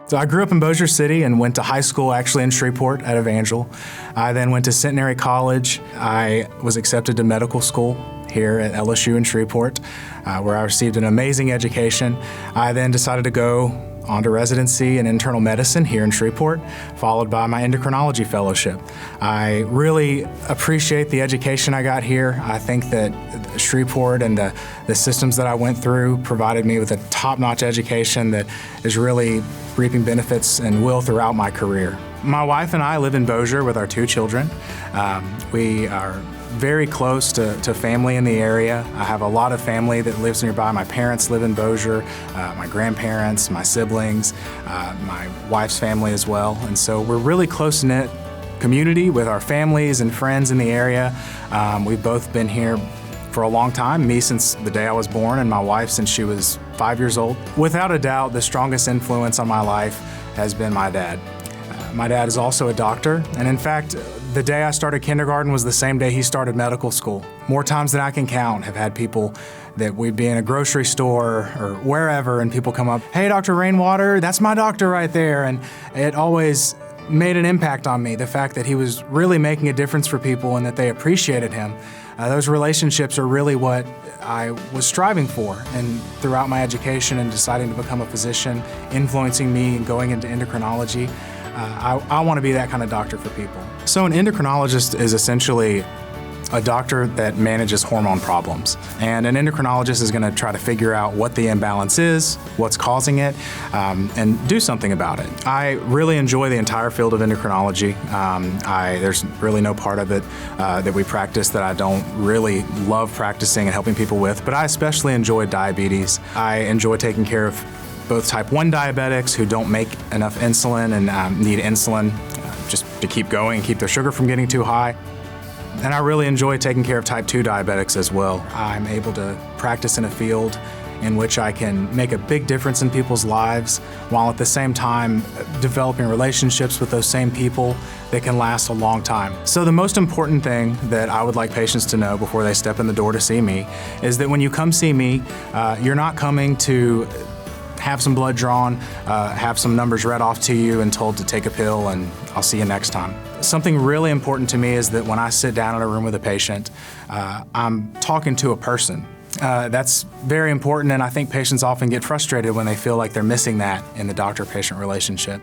So I grew up in Bossier City and went to high school actually in Shreveport at Evangel. I then went to Centenary College. I was accepted to medical school here at LSU in Shreveport, where I received an amazing education. I then decided to go on to residency in internal medicine here in Shreveport, followed by my endocrinology fellowship. I really appreciate the education I got here. I think that Shreveport and the systems that I went through provided me with a top-notch education that is really reaping benefits and will throughout my career. My wife and I live in Bossier with our 2 children. We are very close to family in the area. I have a lot of family that lives nearby. My parents live in Bossier, my grandparents, my siblings, my wife's family as well. And so we're really close-knit community with our families and friends in the area. We've both been here for a long time, me since the day I was born and my wife since she was 5 years old. Without a doubt, the strongest influence on my life has been my dad. My dad is also a doctor, and in fact, the day I started kindergarten was the same day he started medical school. More times than I can count have had people that we'd be in a grocery store or wherever and people come up, "Hey, Dr. Rainwater, that's my doctor right there." And it always made an impact on me, the fact that he was really making a difference for people and that they appreciated him. Those relationships are really what I was striving for, and throughout my education and deciding to become a physician, influencing me and going into endocrinology, I want to be that kind of doctor for people. So an endocrinologist is essentially a doctor that manages hormone problems. And an endocrinologist is going to try to figure out what the imbalance is, what's causing it, and do something about it. I really enjoy the entire field of endocrinology. There's really no part of it that we practice that I don't really love practicing and helping people with, but I especially enjoy diabetes. I enjoy taking care of both type 1 diabetics who don't make enough insulin and need insulin just to keep going and keep their sugar from getting too high. And I really enjoy taking care of type 2 diabetics as well. I'm able to practice in a field in which I can make a big difference in people's lives while at the same time developing relationships with those same people that can last a long time. So the most important thing that I would like patients to know before they step in the door to see me is that when you come see me, you're not coming to have some blood drawn, have some numbers read off to you and told to take a pill and I'll see you next time. Something really important to me is that when I sit down in a room with a patient, I'm talking to a person. That's very important, and I think patients often get frustrated when they feel like they're missing that in the doctor-patient relationship.